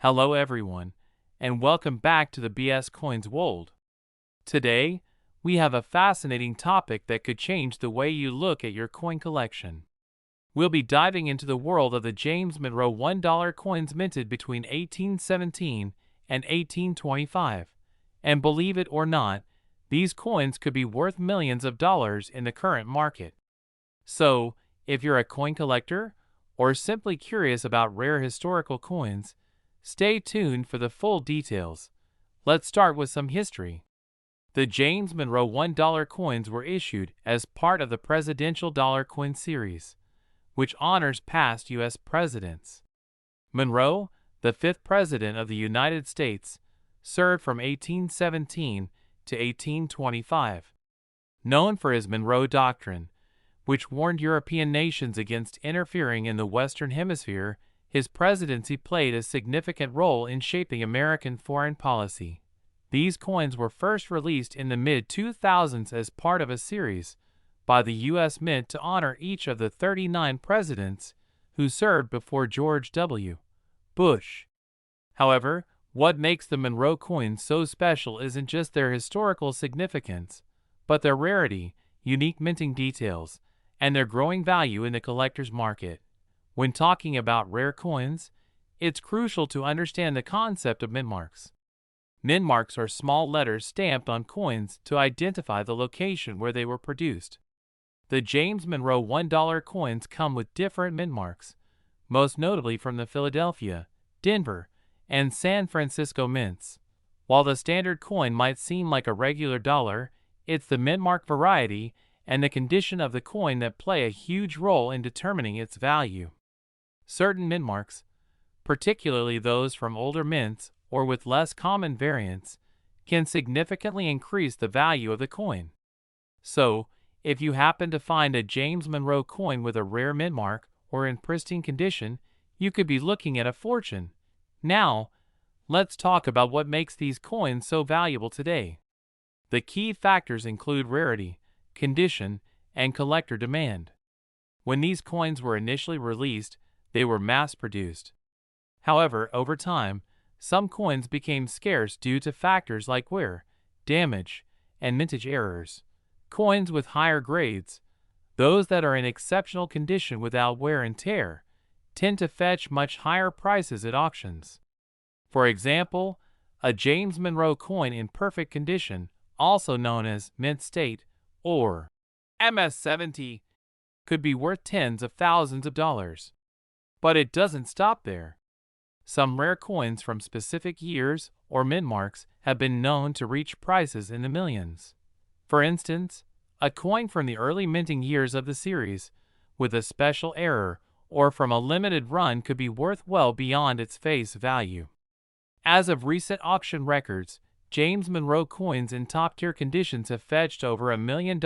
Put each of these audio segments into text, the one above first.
Hello everyone, and welcome back to the BS Coins world. Today, we have a fascinating topic that could change the way you look at your coin collection. We'll be diving into the world of the James Monroe $1 coins minted between 1817 and 1825. And believe it or not, these coins could be worth millions of dollars in the current market. So, if you're a coin collector, or simply curious about rare historical coins, stay tuned for the full details. Let's start with some history. The James Monroe $1 coins were issued as part of the Presidential Dollar Coin Series, which honors past U.S. presidents. Monroe, the fifth President of the United States, served from 1817 to 1825. Known for his Monroe Doctrine, which warned European nations against interfering in the Western Hemisphere, his presidency played a significant role in shaping American foreign policy. These coins were first released in the mid-2000s as part of a series by the U.S. Mint to honor each of the 39 presidents who served before George W. Bush. However, what makes the Monroe coins so special isn't just their historical significance, but their rarity, unique minting details, and their growing value in the collector's market. When talking about rare coins, it's crucial to understand the concept of mintmarks. Mintmarks are small letters stamped on coins to identify the location where they were produced. The James Monroe $1 coins come with different mintmarks, most notably from the Philadelphia, Denver, and San Francisco mints. While the standard coin might seem like a regular dollar, it's the mintmark variety and the condition of the coin that play a huge role in determining its value. Certain mintmarks, particularly those from older mints or with less common variants, can significantly increase the value of the coin. So, if you happen to find a James Monroe coin with a rare mintmark or in pristine condition, you could be looking at a fortune. Now, let's talk about what makes these coins so valuable today. The key factors include rarity, condition, and collector demand. When these coins were initially released, they were mass-produced. However, over time, some coins became scarce due to factors like wear, damage, and mintage errors. Coins with higher grades, those that are in exceptional condition without wear and tear, tend to fetch much higher prices at auctions. For example, a James Monroe coin in perfect condition, also known as mint state or MS-70, could be worth tens of thousands of dollars. But it doesn't stop there. Some rare coins from specific years or mintmarks have been known to reach prices in the millions. For instance, a coin from the early minting years of the series, with a special error or from a limited run, could be worth well beyond its face value. As of recent auction records, James Monroe coins in top-tier conditions have fetched over $1 million,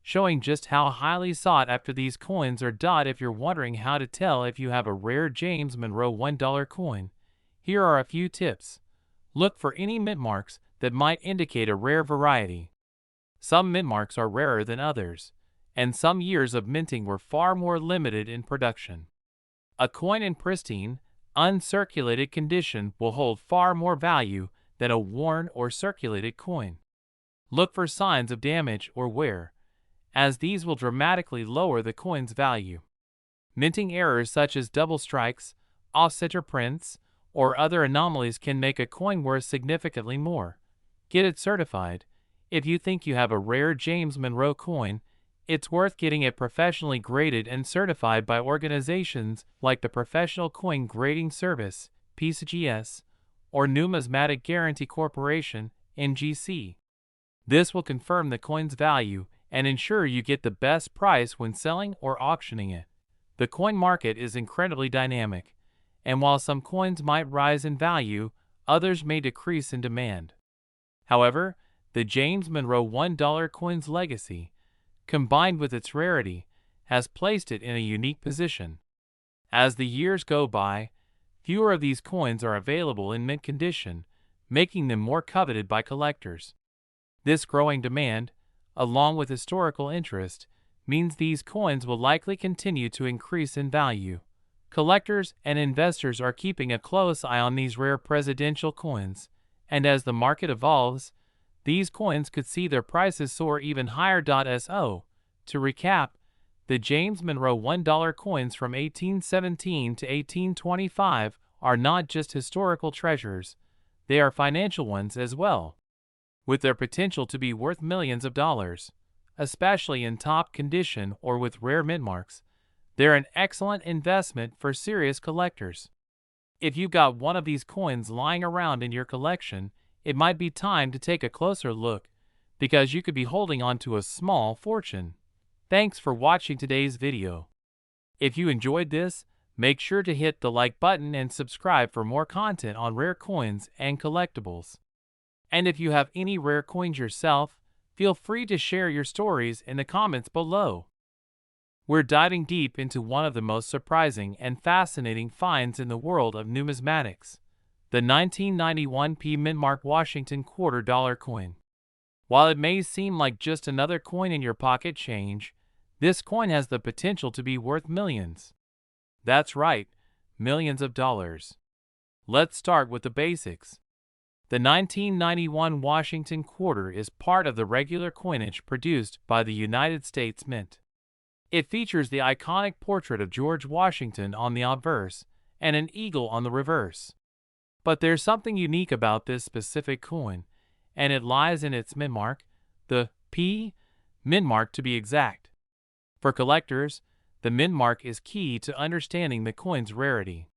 showing just how highly sought after these coins are. If you're wondering how to tell if you have a rare James Monroe $1 coin, here are a few tips. Look for any mintmarks that might indicate a rare variety. Some mintmarks are rarer than others, and some years of minting were far more limited in production. A coin in pristine, uncirculated condition will hold far more value than a worn or circulated coin. Look for signs of damage or wear, as these will dramatically lower the coin's value. Minting errors such as double strikes, off-center prints, or other anomalies can make a coin worth significantly more. Get it certified. If you think you have a rare James Monroe coin, it's worth getting it professionally graded and certified by organizations like the Professional Coin Grading Service, PCGS, or Numismatic Guarantee Corporation, NGC. This will confirm the coin's value and ensure you get the best price when selling or auctioning it. The coin market is incredibly dynamic, and while some coins might rise in value, others may decrease in demand. However, the James Monroe $1 coin's legacy, combined with its rarity, has placed it in a unique position. As the years go by, fewer of these coins are available in mint condition, making them more coveted by collectors. This growing demand, along with historical interest, means these coins will likely continue to increase in value. Collectors and investors are keeping a close eye on these rare presidential coins, and as the market evolves, these coins could see their prices soar even higher. So, to recap, the James Monroe $1 coins from 1817 to 1825 are not just historical treasures, they are financial ones as well, with their potential to be worth millions of dollars, especially in top condition or with rare mint marks. They're an excellent investment for serious collectors. If you've got one of these coins lying around in your collection, it might be time to take a closer look, because you could be holding on to a small fortune. Thanks for watching today's video. If you enjoyed this, make sure to hit the like button and subscribe for more content on rare coins and collectibles. And if you have any rare coins yourself, feel free to share your stories in the comments below. We're diving deep into one of the most surprising and fascinating finds in the world of numismatics, the 1991 mintmark Washington $quarter coin. While it may seem like just another coin in your pocket change, this coin has the potential to be worth millions. That's right, millions of dollars. Let's start with the basics. The 1991 Washington quarter is part of the regular coinage produced by the United States Mint. It features the iconic portrait of George Washington on the obverse and an eagle on the reverse. But there's something unique about this specific coin, and it lies in its mint mark, the P mint mark to be exact. For collectors, the mint mark is key to understanding the coin's rarity.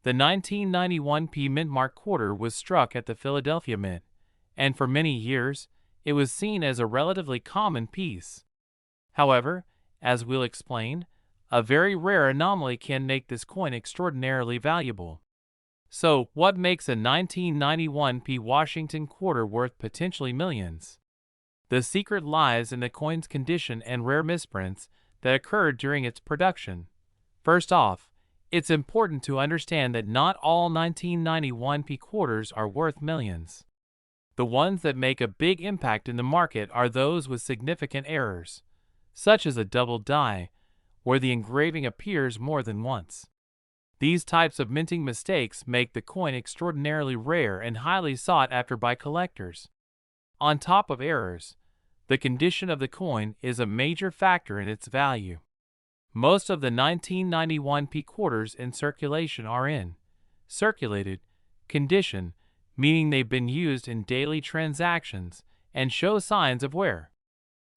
The 1991 mint mark quarter was struck at the Philadelphia Mint, and for many years, it was seen as a relatively common piece. However, as we'll explain, a very rare anomaly can make this coin extraordinarily valuable. So, what makes a 1991 Washington quarter worth potentially millions? The secret lies in the coin's condition and rare misprints that occurred during its production. First off, it's important to understand that not all 1991 quarters are worth millions. The ones that make a big impact in the market are those with significant errors, such as a double die, where the engraving appears more than once. These types of minting mistakes make the coin extraordinarily rare and highly sought after by collectors. On top of errors, the condition of the coin is a major factor in its value. Most of the 1991 quarters in circulation are in circulated condition, meaning they've been used in daily transactions and show signs of wear.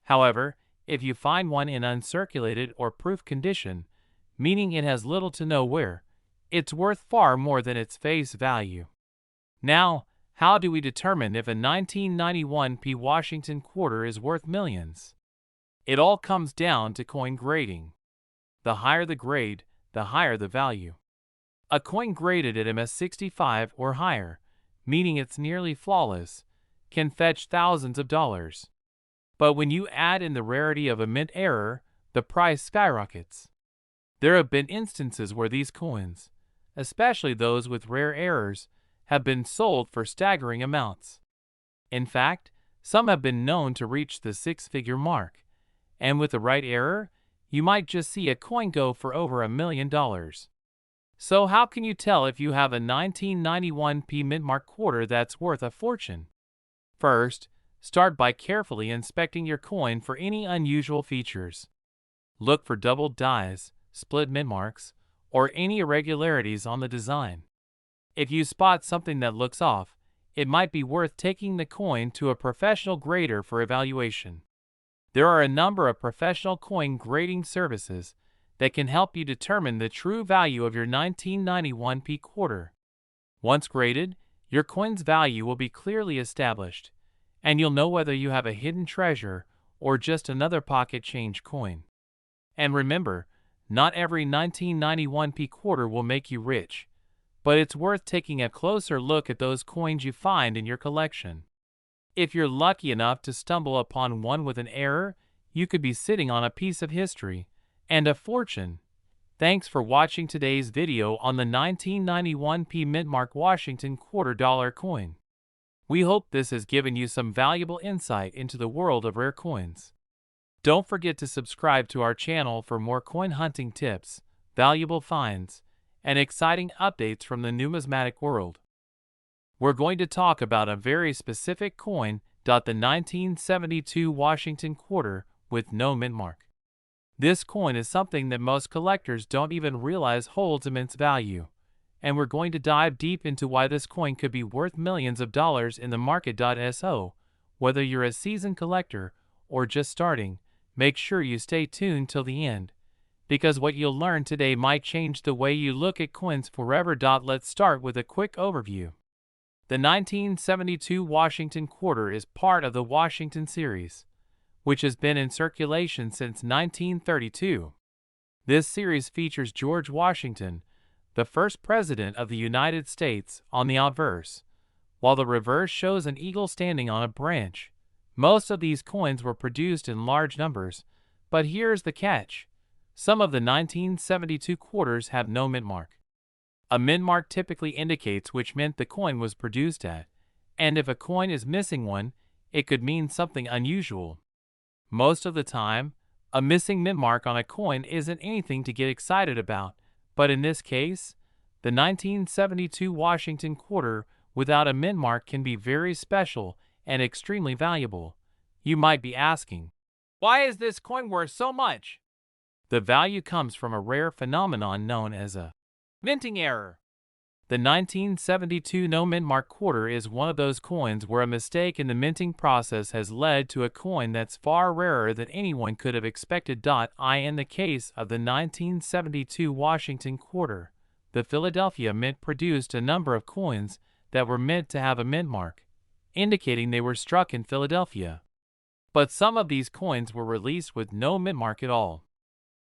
However, if you find one in uncirculated or proof condition, meaning it has little to no wear, it's worth far more than its face value. Now, how do we determine if a 1991 Washington quarter is worth millions? It all comes down to coin grading. The higher the grade, the higher the value. A coin graded at MS65 or higher, meaning it's nearly flawless, can fetch thousands of dollars. But when you add in the rarity of a mint error, the price skyrockets. There have been instances where these coins, especially those with rare errors, have been sold for staggering amounts. In fact, some have been known to reach the six-figure mark, and with the right error, you might just see a coin go for over $1 million. So how can you tell if you have a 1991 mintmark quarter that's worth a fortune? First, start by carefully inspecting your coin for any unusual features. Look for doubled dies, split mint marks, or any irregularities on the design. If you spot something that looks off, it might be worth taking the coin to a professional grader for evaluation. There are a number of professional coin grading services that can help you determine the true value of your 1991 quarter. Once graded, your coin's value will be clearly established, and you'll know whether you have a hidden treasure or just another pocket change coin. And remember, not every 1991 quarter will make you rich, but it's worth taking a closer look at those coins you find in your collection. If you're lucky enough to stumble upon one with an error, you could be sitting on a piece of history and a fortune. Thanks for watching today's video on the 1991 mintmark Washington $quarter coin. We hope this has given you some valuable insight into the world of rare coins. Don't forget to subscribe to our channel for more coin hunting tips, valuable finds, and exciting updates from the numismatic world. We're going to talk about a very specific coin, the 1972 Washington quarter with no mint mark. This coin is something that most collectors don't even realize holds immense value, and we're going to dive deep into why this coin could be worth millions of dollars in the market. So, whether you're a seasoned collector or just starting, make sure you stay tuned till the end, because what you'll learn today might change the way you look at coins forever. Let's start with a quick overview. The 1972 Washington quarter is part of the Washington series, which has been in circulation since 1932. This series features George Washington, the first president of the United States, on the obverse, while the reverse shows an eagle standing on a branch. Most of these coins were produced in large numbers, but here's the catch. Some of the 1972 quarters have no mint mark. A mint mark typically indicates which mint the coin was produced at, and if a coin is missing one, it could mean something unusual. Most of the time, a missing mint mark on a coin isn't anything to get excited about, but in this case, the 1972 Washington quarter without a mint mark can be very special and extremely valuable. You might be asking, why is this coin worth so much? The value comes from a rare phenomenon known as a minting error. The 1972 no mint mark quarter is one of those coins where a mistake in the minting process has led to a coin that's far rarer than anyone could have expected. In the case of the 1972 Washington quarter, the Philadelphia Mint produced a number of coins that were meant to have a mint mark, indicating they were struck in Philadelphia. But some of these coins were released with no mint mark at all.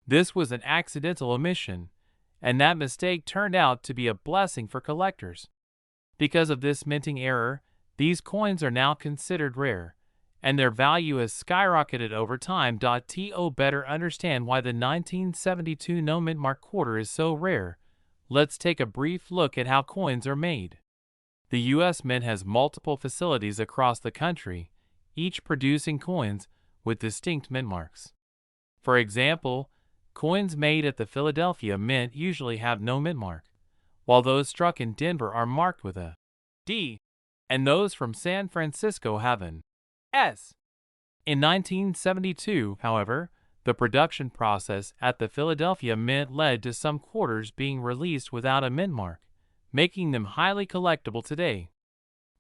This was an accidental omission, and that mistake turned out to be a blessing for collectors. Because of this minting error, these coins are now considered rare, and their value has skyrocketed over time. To better understand why the 1972 no mint mark quarter is so rare, let's take a brief look at how coins are made. The U.S. Mint has multiple facilities across the country, each producing coins with distinct mint marks. For example, coins made at the Philadelphia Mint usually have no mint mark, while those struck in Denver are marked with a D, and those from San Francisco have an S. In 1972, however, the production process at the Philadelphia Mint led to some quarters being released without a mint mark, making them highly collectible today.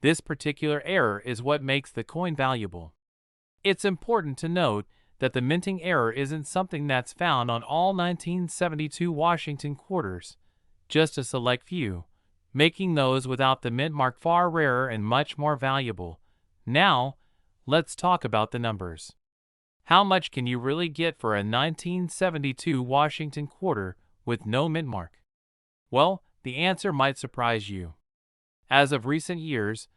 This particular error is what makes the coin valuable. It's important to note that the minting error isn't something that's found on all 1972 Washington quarters, just a select few, making those without the mint mark far rarer and much more valuable. Now, let's talk about the numbers. How much can you really get for a 1972 Washington quarter with no mint mark? Well, the answer might surprise you. As of recent years,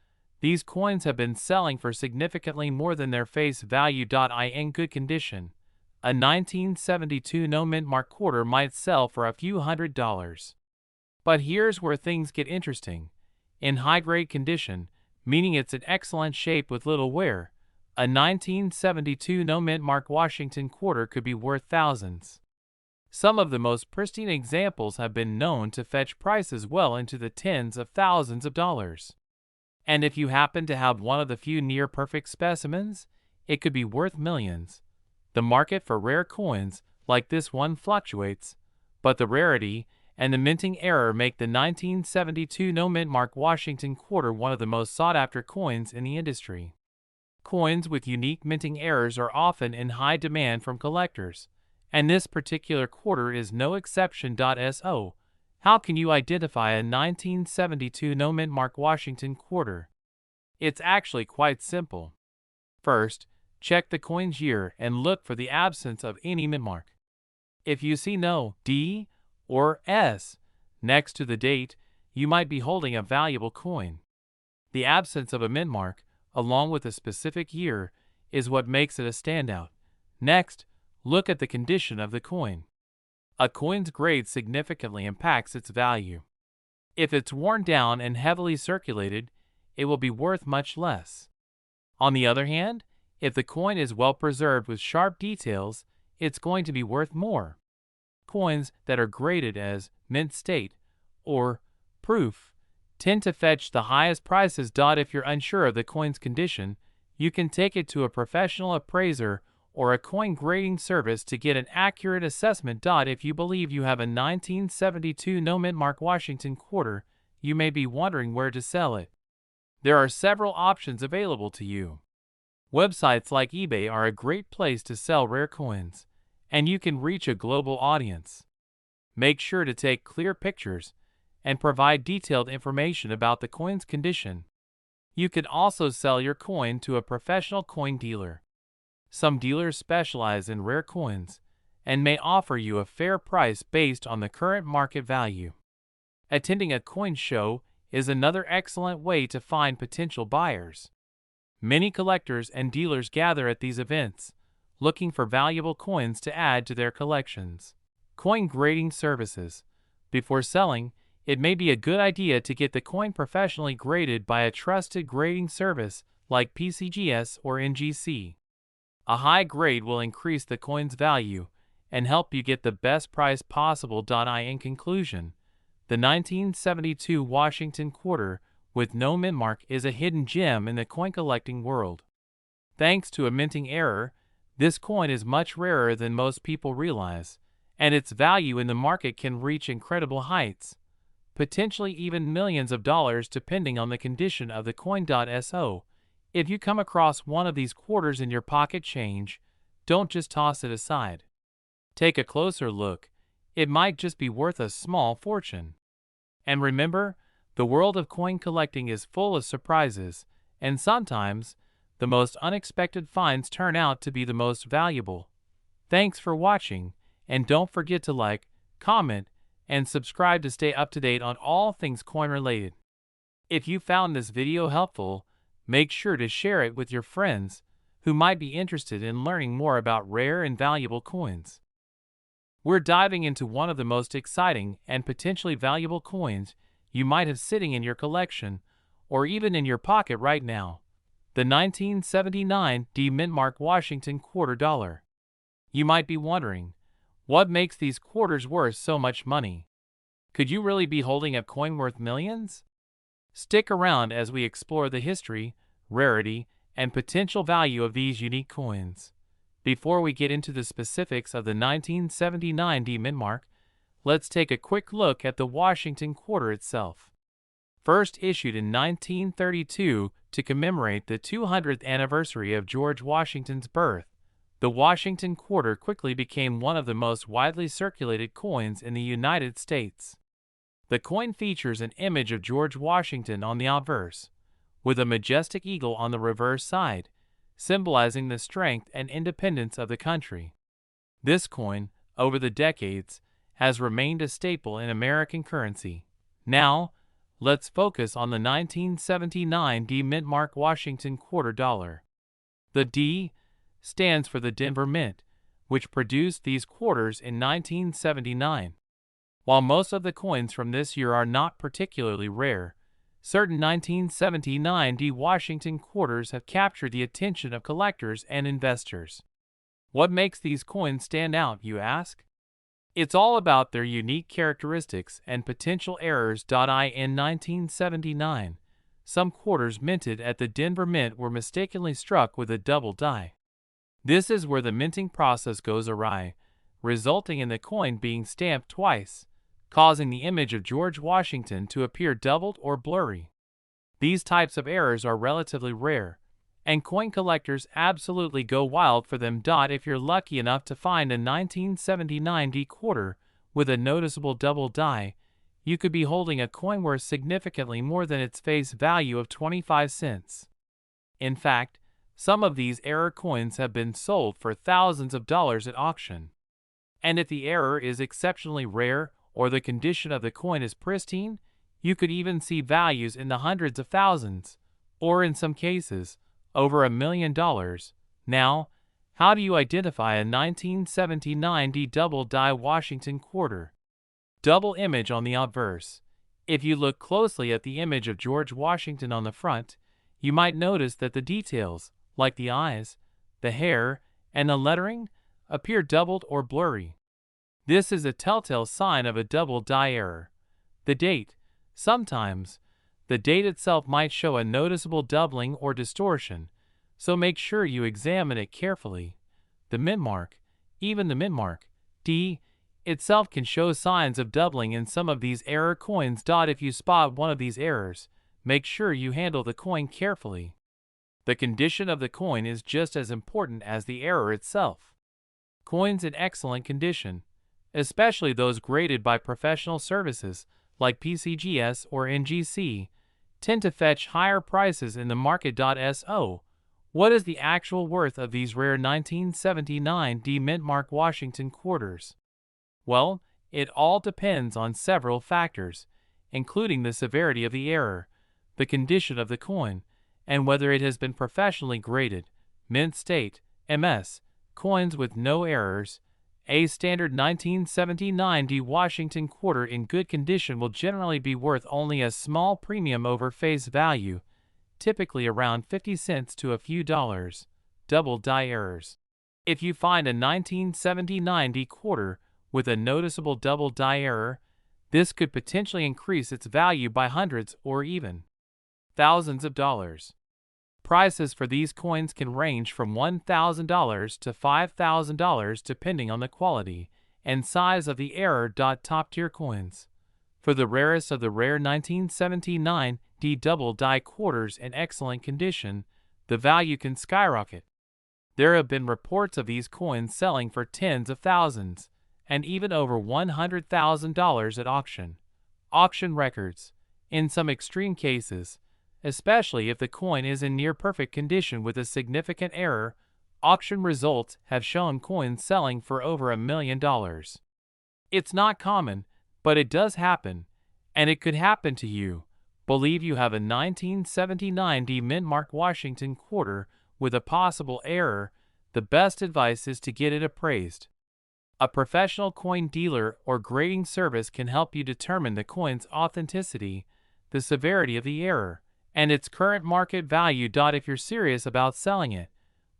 these coins have been selling for significantly more than their face value. In good condition, a 1972 no mint mark quarter might sell for a few $100s. But here's where things get interesting. In high-grade condition, meaning it's in excellent shape with little wear, a 1972 no mint mark Washington quarter could be worth thousands. Some of the most pristine examples have been known to fetch prices well into the tens of thousands of dollars. And if you happen to have one of the few near-perfect specimens, it could be worth millions. The market for rare coins like this one fluctuates, but the rarity and the minting error make the 1972 no mint mark Washington quarter one of the most sought-after coins in the industry. Coins with unique minting errors are often in high demand from collectors, and this particular quarter is no exception. So, how can you identify a 1972 no mint mark Washington quarter? It's actually quite simple. First, check the coin's year and look for the absence of any mint mark. If you see no D or S next to the date, you might be holding a valuable coin. The absence of a mint mark, along with a specific year, is what makes it a standout. Next, look at the condition of the coin. A coin's grade significantly impacts its value. If it's worn down and heavily circulated, it will be worth much less. On the other hand, if the coin is well preserved with sharp details, it's going to be worth more. Coins that are graded as mint state or proof tend to fetch the highest prices. If you're unsure of the coin's condition, you can take it to a professional appraiser or a coin grading service to get an accurate assessment. If you believe you have a 1972 no mintmark Washington quarter, you may be wondering where to sell it. There are several options available to you. Websites like eBay are a great place to sell rare coins, and you can reach a global audience. Make sure to take clear pictures and provide detailed information about the coin's condition. You can also sell your coin to a professional coin dealer. Some dealers specialize in rare coins and may offer you a fair price based on the current market value. Attending a coin show is another excellent way to find potential buyers. Many collectors and dealers gather at these events, looking for valuable coins to add to their collections. Coin grading services. Before selling, it may be a good idea to get the coin professionally graded by a trusted grading service like PCGS or NGC. A high grade will increase the coin's value and help you get the best price possible. In conclusion, the 1972 Washington quarter with no mintmark is a hidden gem in the coin collecting world. Thanks to a minting error, this coin is much rarer than most people realize, and its value in the market can reach incredible heights, potentially even millions of dollars depending on the condition of the coin. So, if you come across one of these quarters in your pocket change, don't just toss it aside. Take a closer look. It might just be worth a small fortune. And remember, the world of coin collecting is full of surprises, and sometimes the most unexpected finds turn out to be the most valuable. Thanks for watching, and don't forget to like, comment, and subscribe to stay up to date on all things coin related. If you found this video helpful, make sure to share it with your friends who might be interested in learning more about rare and valuable coins. We're diving into one of the most exciting and potentially valuable coins you might have sitting in your collection or even in your pocket right now, the 1979 mintmark Washington quarter dollar. You might be wondering, what makes these quarters worth so much money? Could you really be holding a coin worth millions? Stick around as we explore the history, rarity, and potential value of these unique coins. Before we get into the specifics of the 1979 mintmark, let's take a quick look at the Washington quarter itself. First issued in 1932 to commemorate the 200th anniversary of George Washington's birth, the Washington quarter quickly became one of the most widely circulated coins in the United States. The coin features an image of George Washington on the obverse, with a majestic eagle on the reverse side, symbolizing the strength and independence of the country. This coin, over the decades, has remained a staple in American currency. Now, let's focus on the 1979 mintmark Washington quarter dollar. The D stands for the Denver Mint, which produced these quarters in 1979. While most of the coins from this year are not particularly rare, certain 1979 Washington quarters have captured the attention of collectors and investors. What makes these coins stand out, you ask? It's all about their unique characteristics and potential errors. In 1979, some quarters minted at the Denver Mint were mistakenly struck with a double die. This is where the minting process goes awry, resulting in the coin being stamped twice, causing the image of George Washington to appear doubled or blurry. These types of errors are relatively rare, and coin collectors absolutely go wild for them. If you're lucky enough to find a 1979 quarter with a noticeable double die, you could be holding a coin worth significantly more than its face value of 25 cents. In fact, some of these error coins have been sold for thousands of dollars at auction. And if the error is exceptionally rare or the condition of the coin is pristine, you could even see values in the hundreds of thousands, or in some cases, over $1 million. Now, how do you identify a 1979 double die Washington quarter? Double image on the obverse. If you look closely at the image of George Washington on the front, you might notice that the details, like the eyes, the hair, and the lettering, appear doubled or blurry. This is a telltale sign of a double die error. The date. Sometimes, the date itself might show a noticeable doubling or distortion, so make sure you examine it carefully. The mint mark. Even the mint mark, D, itself can show signs of doubling in some of these error coins. If you spot one of these errors, make sure you handle the coin carefully. The condition of the coin is just as important as the error itself. Coins in excellent condition, especially those graded by professional services like PCGS or NGC, tend to fetch higher prices in the market. So, what is the actual worth of these rare 1979 D Mintmark Washington quarters? Well, it all depends on several factors, including the severity of the error, the condition of the coin, and whether it has been professionally graded. Mint state, MS, coins with no errors. A standard 1979 D Washington quarter in good condition will generally be worth only a small premium over face value, typically around 50 cents to a few dollars. Double die errors. If you find a 1979 D quarter with a noticeable double die error, this could potentially increase its value by hundreds or even thousands of dollars. Prices for these coins can range from $1,000 to $5,000 depending on the quality and size of the error. Top-tier coins. For the rarest of the rare 1979 D double die quarters in excellent condition, the value can skyrocket. There have been reports of these coins selling for tens of thousands and even over $100,000 at auction. Auction records. In some extreme cases, especially if the coin is in near-perfect condition with a significant error, auction results have shown coins selling for over $1 million. It's not common, but it does happen, and it could happen to you. Believe you have a 1979 D Mintmark Washington quarter with a possible error, the best advice is to get it appraised. A professional coin dealer or grading service can help you determine the coin's authenticity, the severity of the error, and its current market value. If you're serious about selling it,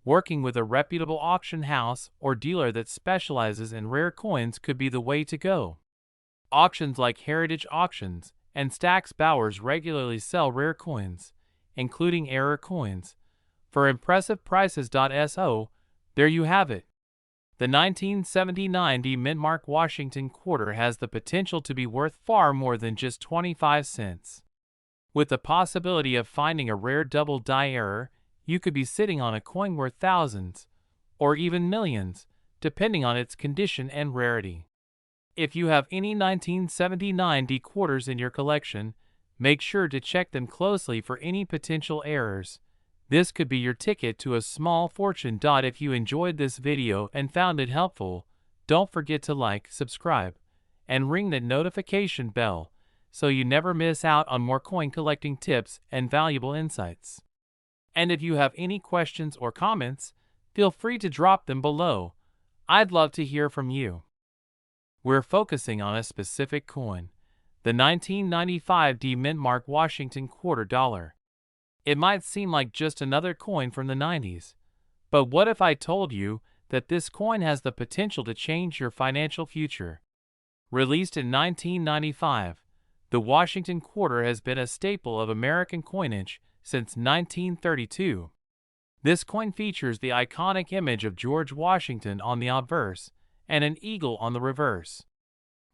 working with a reputable auction house or dealer that specializes in rare coins could be the way to go. Auctions like Heritage Auctions and Stack's Bowers regularly sell rare coins, including error coins, for impressive prices. So, there you have it. The 1979 D Mintmark Washington quarter has the potential to be worth far more than just 25 cents. With the possibility of finding a rare double die error, you could be sitting on a coin worth thousands, or even millions, depending on its condition and rarity. If you have any 1979 D quarters in your collection, make sure to check them closely for any potential errors. This could be your ticket to a small fortune. If you enjoyed this video and found it helpful, don't forget to like, subscribe, and ring the notification bell so you never miss out on more coin collecting tips and valuable insights. And if you have any questions or comments, feel free to drop them below. I'd love to hear from you. We're focusing on a specific coin, the 1995 D Mintmark Washington quarter dollar. It might seem like just another coin from the 90s, but what if I told you that this coin has the potential to change your financial future? Released in 1995, the Washington quarter has been a staple of American coinage since 1932. This coin features the iconic image of George Washington on the obverse and an eagle on the reverse.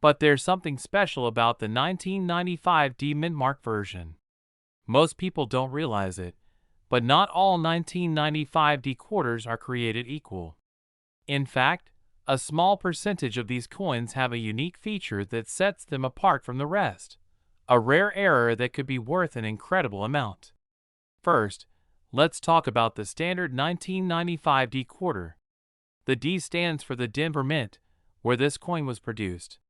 But there's something special about the 1995 D Mintmark version. Most people don't realize it, but not all 1995 D quarters are created equal. In fact, a small percentage of these coins have a unique feature that sets them apart from the rest, a rare error that could be worth an incredible amount. First, let's talk about the standard 1995 D quarter. The D stands for the Denver Mint, where this coin was produced.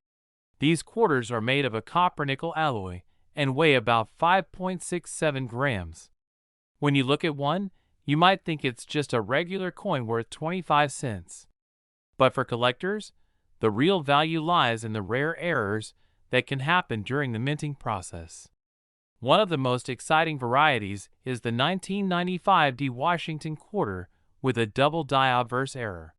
These quarters are made of a copper-nickel alloy and weigh about 5.67 grams. When you look at one, you might think it's just a regular coin worth 25 cents. But for collectors, the real value lies in the rare errors that can happen during the minting process. One of the most exciting varieties is the 1995 D Washington quarter with a double die obverse error.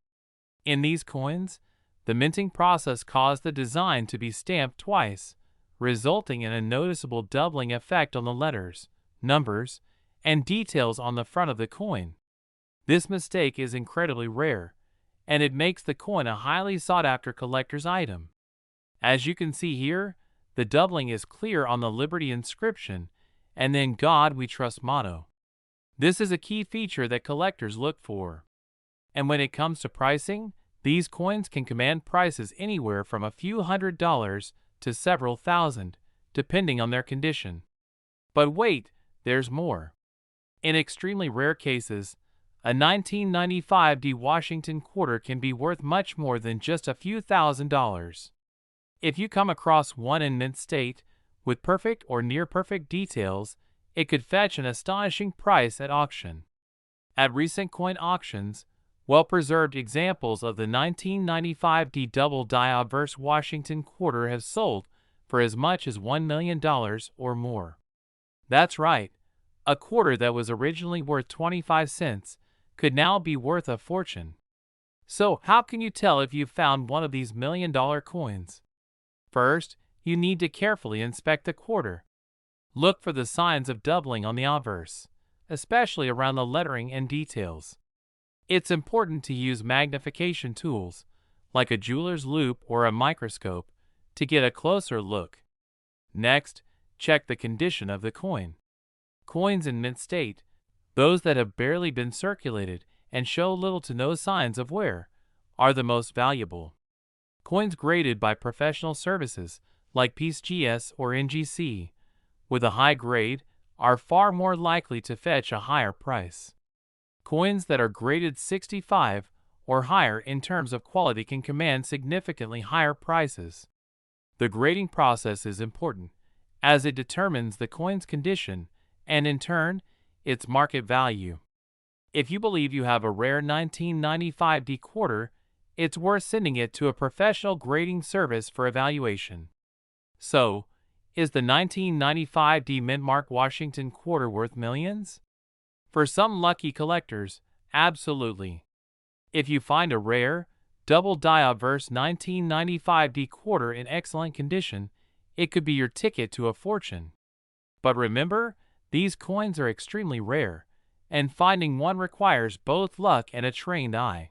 In these coins, the minting process caused the design to be stamped twice, resulting in a noticeable doubling effect on the letters, numbers, and details on the front of the coin. This mistake is incredibly rare, and it makes the coin a highly sought-after collector's item. As you can see here, the doubling is clear on the Liberty inscription and then God We Trust motto. This is a key feature that collectors look for. And when it comes to pricing, these coins can command prices anywhere from a few $100s to several thousand, depending on their condition. But wait, there's more. In extremely rare cases, a 1995 Washington quarter can be worth much more than just a few $1,000s. If you come across one in mint state, with perfect or near-perfect details, it could fetch an astonishing price at auction. At recent coin auctions, well-preserved examples of the 1995 double-die obverse Washington quarter have sold for as much as $1 million or more. That's right, a quarter that was originally worth 25 cents could now be worth a fortune. So how can you tell if you've found one of these million-dollar coins? First, you need to carefully inspect the quarter. Look for the signs of doubling on the obverse, especially around the lettering and details. It's important to use magnification tools, like a jeweler's loupe or a microscope, to get a closer look. Next, check the condition of the coin. Coins in mint state, those that have barely been circulated and show little to no signs of wear, are the most valuable. Coins graded by professional services like PCGS or NGC, with a high grade, are far more likely to fetch a higher price. Coins that are graded 65 or higher in terms of quality can command significantly higher prices. The grading process is important, as it determines the coin's condition and, in turn, its market value. If you believe you have a rare 1995 quarter, it's worth sending it to a professional grading service for evaluation. So, is the 1995 mintmark Washington quarter worth millions? For some lucky collectors, absolutely. If you find a rare, double-die obverse 1995 quarter in excellent condition, it could be your ticket to a fortune. But remember, these coins are extremely rare, and finding one requires both luck and a trained eye.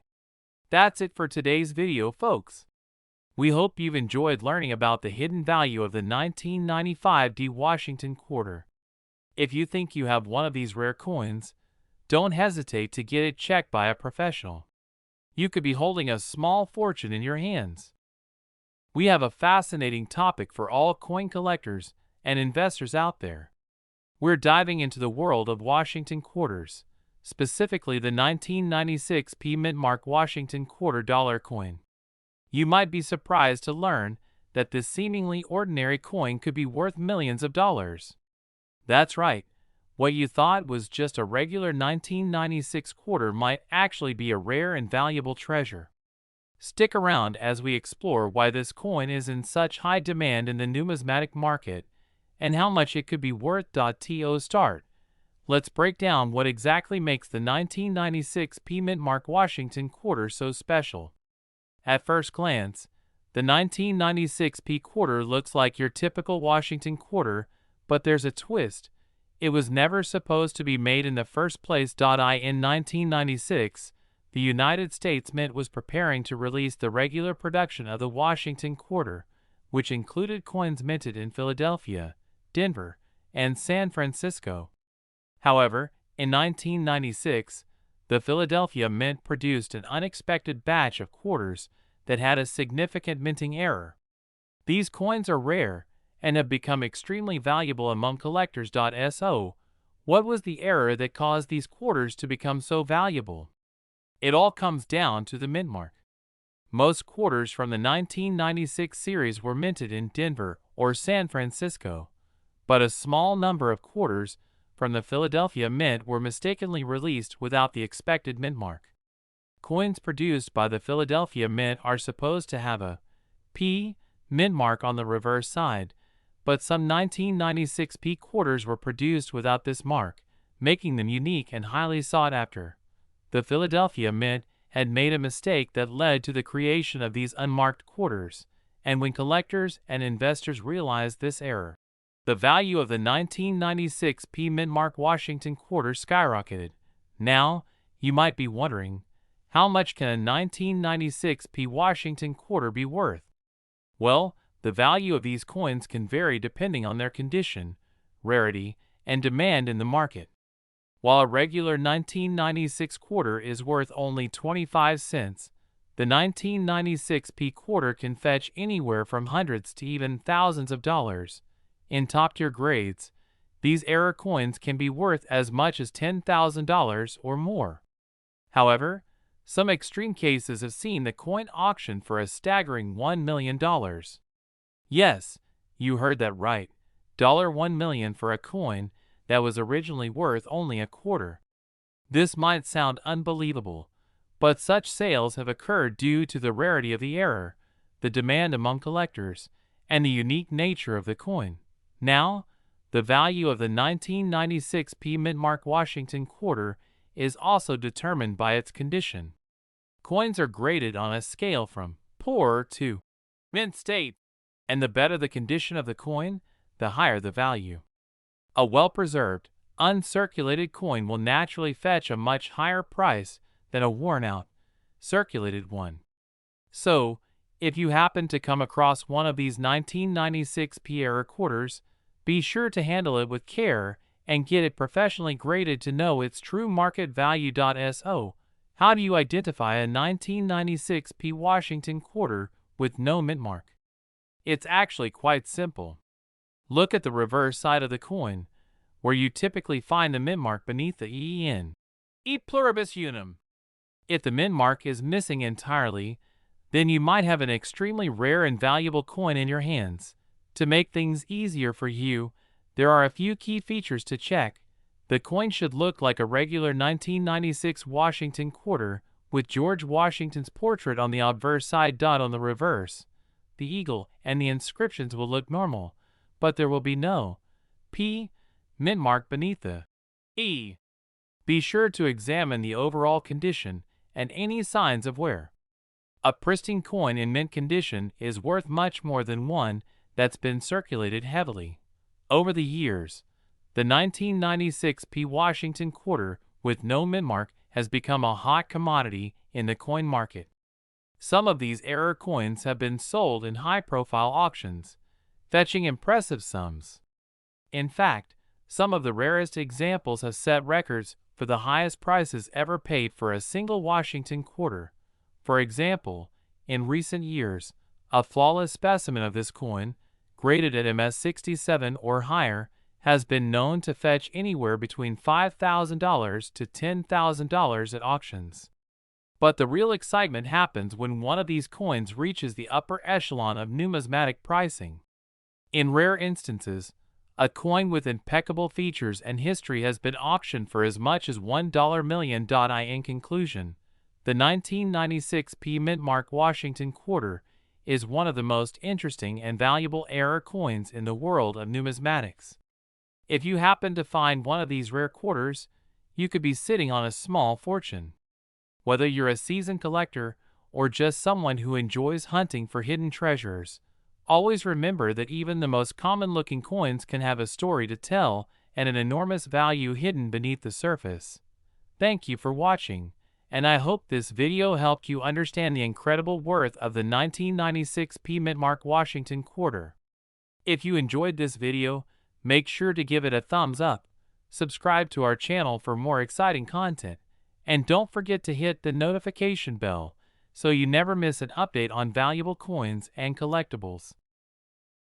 That's it for today's video, folks. We hope you've enjoyed learning about the hidden value of the 1995 Washington quarter. If you think you have one of these rare coins, don't hesitate to get it checked by a professional. You could be holding a small fortune in your hands. We have a fascinating topic for all coin collectors and investors out there. We're diving into the world of Washington quarters, specifically the 1996 mintmark Washington quarter dollar coin. You might be surprised to learn that this seemingly ordinary coin could be worth millions of dollars. That's right, what you thought was just a regular 1996 quarter might actually be a rare and valuable treasure. Stick around as we explore why this coin is in such high demand in the numismatic market and how much it could be worth. To start, let's break down what exactly makes the 1996 mintmark Washington quarter so special. At first glance, the 1996 quarter looks like your typical Washington quarter, but there's a twist. It was never supposed to be made in the first place. In 1996, the United States Mint was preparing to release the regular production of the Washington quarter, which included coins minted in Philadelphia, Denver, and San Francisco. However, in 1996, the Philadelphia Mint produced an unexpected batch of quarters that had a significant minting error. These coins are rare and have become extremely valuable among collectors. So, what was the error that caused these quarters to become so valuable? It all comes down to the mintmark. Most quarters from the 1996 series were minted in Denver or San Francisco, but a small number of quarters from the Philadelphia Mint were mistakenly released without the expected mintmark. Coins produced by the Philadelphia Mint are supposed to have a P mintmark on the reverse side, but some 1996 quarters were produced without this mark, making them unique and highly sought after. The Philadelphia Mint had made a mistake that led to the creation of these unmarked quarters, and when collectors and investors realized this error, the value of the 1996 mintmark Washington quarter skyrocketed. Now, you might be wondering, how much can a 1996 Washington quarter be worth? Well, the value of these coins can vary depending on their condition, rarity, and demand in the market. While a regular 1996 quarter is worth only 25 cents, the 1996 quarter can fetch anywhere from hundreds to even thousands of dollars. In top-tier grades, these error coins can be worth as much as $10,000 or more. However, some extreme cases have seen the coin auctioned for a staggering $1 million. Yes, you heard that right, $1 million for a coin that was originally worth only a quarter. This might sound unbelievable, but such sales have occurred due to the rarity of the error, the demand among collectors, and the unique nature of the coin. Now, the value of the 1996 mintmark Washington quarter is also determined by its condition. Coins are graded on a scale from poor to mint state, and the better the condition of the coin, the higher the value. A well-preserved, uncirculated coin will naturally fetch a much higher price than a worn-out, circulated one. So, if you happen to come across one of these 1996 error quarters, be sure to handle it with care and get it professionally graded to know its true market value. So, how do you identify a 1996 Washington quarter with no mint mark? It's actually quite simple. Look at the reverse side of the coin, where you typically find the mint mark beneath the E pluribus unum. If the mint mark is missing entirely, then you might have an extremely rare and valuable coin in your hands. To make things easier for you, there are a few key features to check. The coin should look like a regular 1996 Washington quarter, with George Washington's portrait on the obverse side. On the reverse, the eagle and the inscriptions will look normal, but there will be no P mint mark beneath the E. Be sure to examine the overall condition and any signs of wear. A pristine coin in mint condition is worth much more than one that's been circulated heavily. Over the years, the 1996 Washington quarter with no mint mark has become a hot commodity in the coin market. Some of these error coins have been sold in high-profile auctions, fetching impressive sums. In fact, some of the rarest examples have set records for the highest prices ever paid for a single Washington quarter. For example, in recent years, a flawless specimen of this coin, graded at MS67 or higher, has been known to fetch anywhere between $5,000 to $10,000 at auctions. But the real excitement happens when one of these coins reaches the upper echelon of numismatic pricing. In rare instances, a coin with impeccable features and history has been auctioned for as much as $1 million. In conclusion, the 1996 mintmark Washington quarter is one of the most interesting and valuable error coins in the world of numismatics. If you happen to find one of these rare quarters, you could be sitting on a small fortune. Whether you're a seasoned collector or just someone who enjoys hunting for hidden treasures, always remember that even the most common-looking coins can have a story to tell and an enormous value hidden beneath the surface. Thank you for watching, and I hope this video helped you understand the incredible worth of the 1996 mintmark Washington quarter. If you enjoyed this video, make sure to give it a thumbs up, subscribe to our channel for more exciting content, and don't forget to hit the notification bell so you never miss an update on valuable coins and collectibles.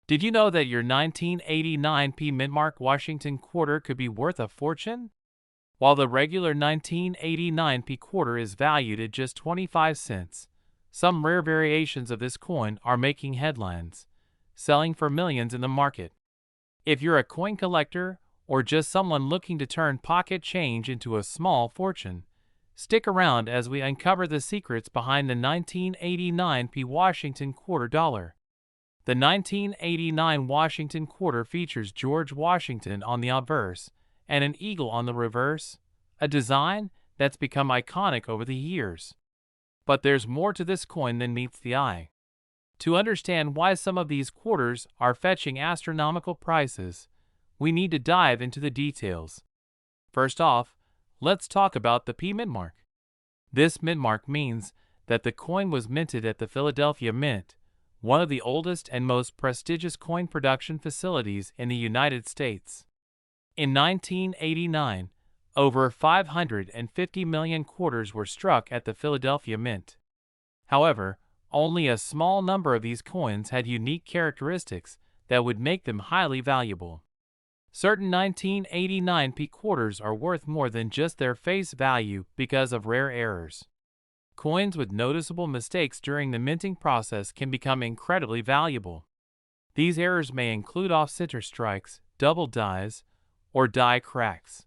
Did you know that your 1989 mintmark Washington quarter could be worth a fortune? While the regular 1989 quarter is valued at just 25 cents, some rare variations of this coin are making headlines, selling for millions in the market. If you're a coin collector or just someone looking to turn pocket change into a small fortune, stick around as we uncover the secrets behind the 1989 Washington quarter dollar. The 1989 Washington quarter features George Washington on the obverse and an eagle on the reverse, a design that's become iconic over the years. But there's more to this coin than meets the eye. To understand why some of these quarters are fetching astronomical prices, we need to dive into the details. First off, let's talk about the mintmark. This mintmark means that the coin was minted at the Philadelphia Mint, one of the oldest and most prestigious coin production facilities in the United States. In 1989, over 550 million quarters were struck at the Philadelphia Mint. However, only a small number of these coins had unique characteristics that would make them highly valuable. Certain 1989 quarters are worth more than just their face value because of rare errors. Coins with noticeable mistakes during the minting process can become incredibly valuable. These errors may include off-center strikes, double dies, or die cracks.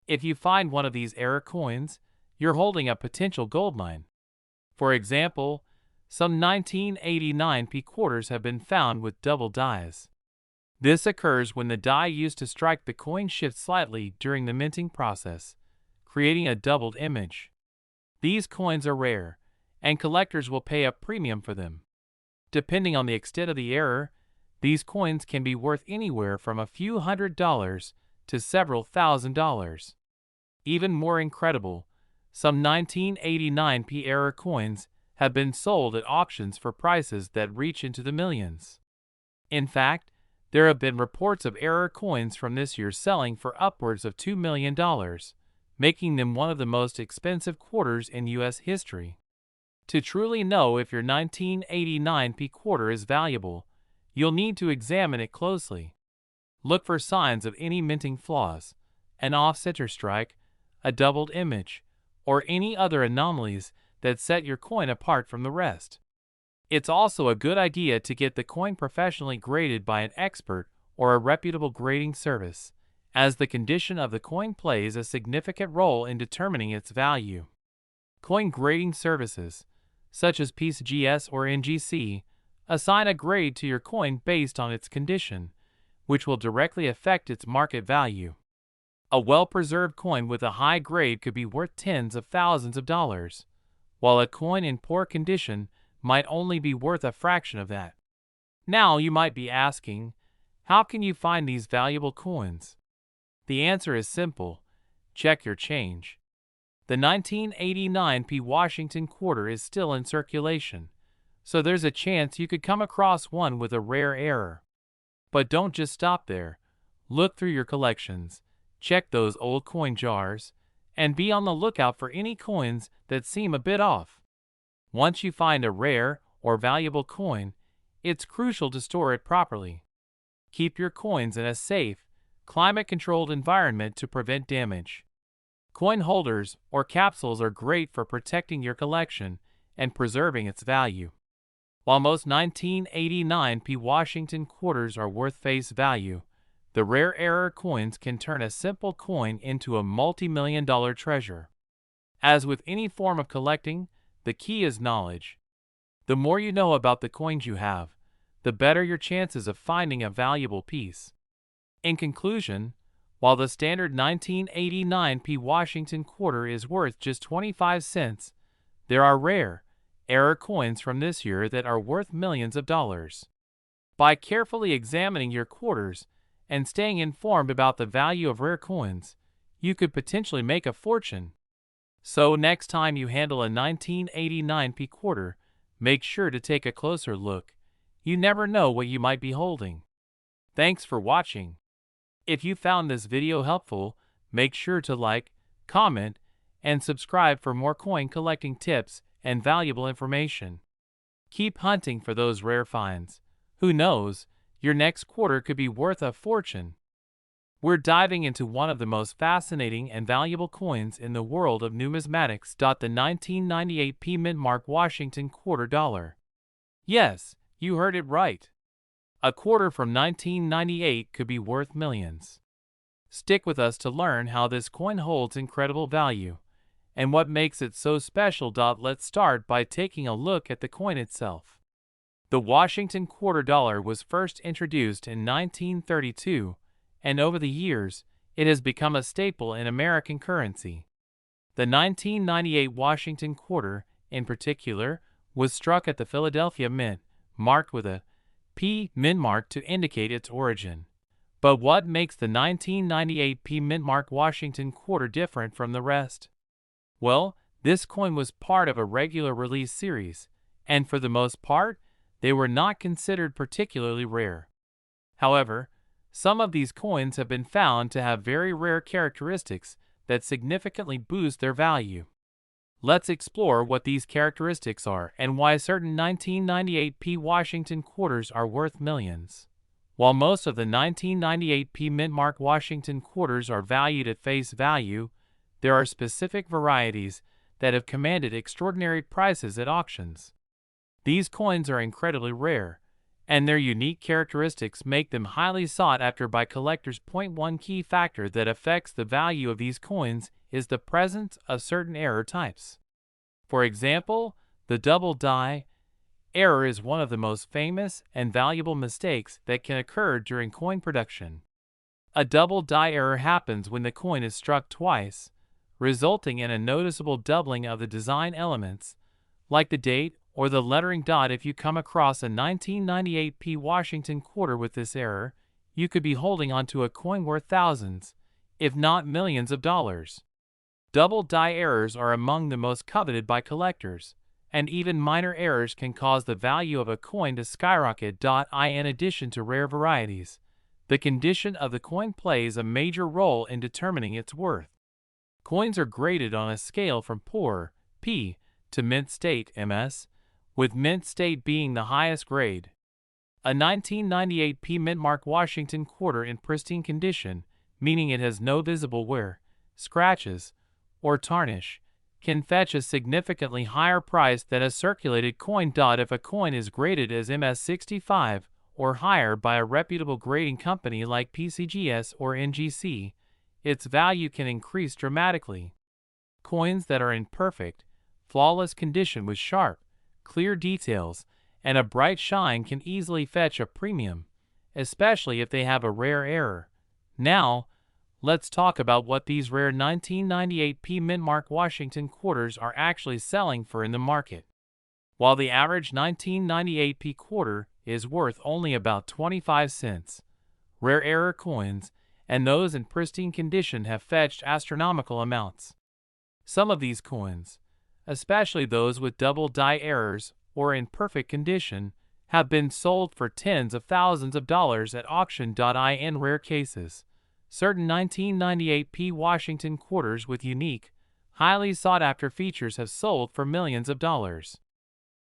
If you find one of these error coins, you're holding a potential goldmine. For example, some 1989 quarters have been found with double dies. This occurs when the die used to strike the coin shifts slightly during the minting process, creating a doubled image. These coins are rare, and collectors will pay a premium for them. Depending on the extent of the error, these coins can be worth anywhere from a few $100s to several $1,000s. Even more incredible, some 1989 error coins have been sold at auctions for prices that reach into the millions. In fact, there have been reports of error coins from this year selling for upwards of $2 million, making them one of the most expensive quarters in U.S. history. To truly know if your 1989 quarter is valuable, you'll need to examine it closely. Look for signs of any minting flaws, an off-center strike, a doubled image, or any other anomalies that set your coin apart from the rest. It's also a good idea to get the coin professionally graded by an expert or a reputable grading service, as the condition of the coin plays a significant role in determining its value. Coin grading services, such as PCGS or NGC, assign a grade to your coin based on its condition, which will directly affect its market value. A well-preserved coin with a high grade could be worth tens of thousands of dollars, while a coin in poor condition might only be worth a fraction of that. Now you might be asking, how can you find these valuable coins? The answer is simple: check your change. The 1989 Washington quarter is still in circulation, so there's a chance you could come across one with a rare error. But don't just stop there. Look through your collections, check those old coin jars, and be on the lookout for any coins that seem a bit off. Once you find a rare or valuable coin, it's crucial to store it properly. Keep your coins in a safe, climate-controlled environment to prevent damage. Coin holders or capsules are great for protecting your collection and preserving its value. While most 1989 Washington quarters are worth face value, the rare error coins can turn a simple coin into a multi-million-dollar treasure. As with any form of collecting, the key is knowledge. The more you know about the coins you have, the better your chances of finding a valuable piece. In conclusion, while the standard 1989 Washington quarter is worth just 25 cents, there are rare, error coins from this year that are worth millions of dollars. By carefully examining your quarters and staying informed about the value of rare coins, you could potentially make a fortune. So next time you handle a 1989 quarter, make sure to take a closer look. You never know what you might be holding. Thanks for watching. If you found this video helpful, make sure to like, comment, and subscribe for more coin collecting tips and valuable information. Keep hunting for those rare finds. Who knows, your next quarter could be worth a fortune. We're diving into one of the most fascinating and valuable coins in the world of numismatics. The 1998 mintmark Washington quarter dollar. Yes, you heard it right. A quarter from 1998 could be worth millions. Stick with us to learn how this coin holds incredible value and what makes it so special. Let's start by taking a look at the coin itself. The Washington quarter dollar was first introduced in 1932, and over the years, it has become a staple in American currency. The 1998 Washington quarter, in particular, was struck at the Philadelphia Mint, marked with a P mintmark to indicate its origin. But what makes the 1998 P mintmark Washington quarter different from the rest? Well, this coin was part of a regular release series, and for the most part, they were not considered particularly rare. However, some of these coins have been found to have very rare characteristics that significantly boost their value. Let's explore what these characteristics are and why certain 1998 P Washington quarters are worth millions. While most of the 1998 P mintmark Washington quarters are valued at face value, there are specific varieties that have commanded extraordinary prices at auctions. These coins are incredibly rare, and their unique characteristics make them highly sought after by collectors. One key factor that affects the value of these coins is the presence of certain error types. For example, the double die error is one of the most famous and valuable mistakes that can occur during coin production. A double die error happens when the coin is struck twice, resulting in a noticeable doubling of the design elements, like the date or the lettering. If you come across a 1998 P Washington quarter with this error, you could be holding onto a coin worth thousands, if not millions of dollars. Double die errors are among the most coveted by collectors, and even minor errors can cause the value of a coin to skyrocket. In addition to rare varieties, the condition of the coin plays a major role in determining its worth. Coins are graded on a scale from poor, P, to mint state, MS, with mint state being the highest grade. A 1998 P mintmark Washington quarter in pristine condition, meaning it has no visible wear, scratches, or tarnish, can fetch a significantly higher price than a circulated coin. If a coin is graded as MS65 or higher by a reputable grading company like PCGS or NGC, its value can increase dramatically. Coins that are in perfect, flawless condition with sharp, clear details and a bright shine can easily fetch a premium, especially if they have a rare error. Now, let's talk about what these rare 1998 P mintmark Washington quarters are actually selling for in the market. While the average 1998 P quarter is worth only about 25 cents, rare error coins and those in pristine condition have fetched astronomical amounts. Some of these coins, especially those with double die errors or in perfect condition, have been sold for tens of thousands of dollars at auction. In rare cases, certain 1998 P Washington quarters with unique, highly sought-after features have sold for millions of dollars.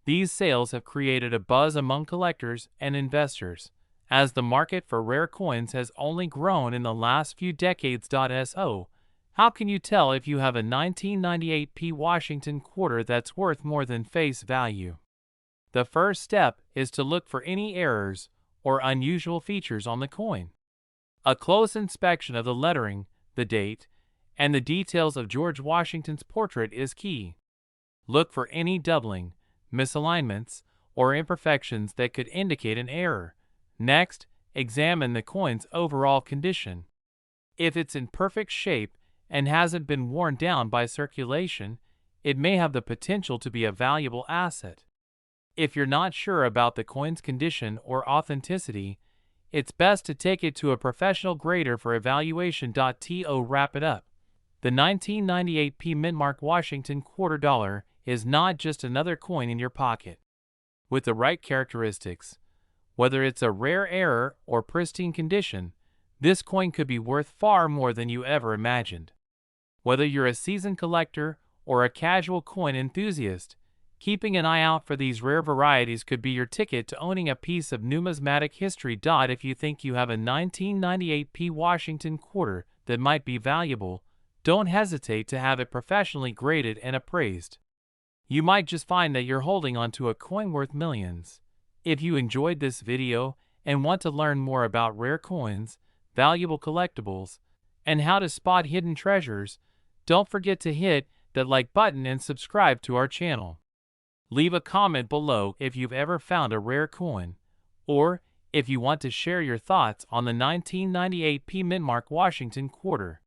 These sales have created a buzz among collectors and investors, as the market for rare coins has only grown in the last few decades. So, how can you tell if you have a 1998 P Washington quarter that's worth more than face value? The first step is to look for any errors or unusual features on the coin. A close inspection of the lettering, the date, and the details of George Washington's portrait is key. Look for any doubling, misalignments, or imperfections that could indicate an error. Next, examine the coin's overall condition. If it's in perfect shape and hasn't been worn down by circulation, it may have the potential to be a valuable asset. If you're not sure about the coin's condition or authenticity, it's best to take it to a professional grader for evaluation. To wrap it up, the 1998 P mintmark Washington quarter dollar is not just another coin in your pocket. With the right characteristics, whether it's a rare error or pristine condition, this coin could be worth far more than you ever imagined. Whether you're a seasoned collector or a casual coin enthusiast, keeping an eye out for these rare varieties could be your ticket to owning a piece of numismatic history. If you think you have a 1998 P Washington quarter that might be valuable, don't hesitate to have it professionally graded and appraised. You might just find that you're holding onto a coin worth millions. If you enjoyed this video and want to learn more about rare coins, valuable collectibles, and how to spot hidden treasures, don't forget to hit that like button and subscribe to our channel. Leave a comment below if you've ever found a rare coin, or if you want to share your thoughts on the 1998 P mintmark Washington quarter.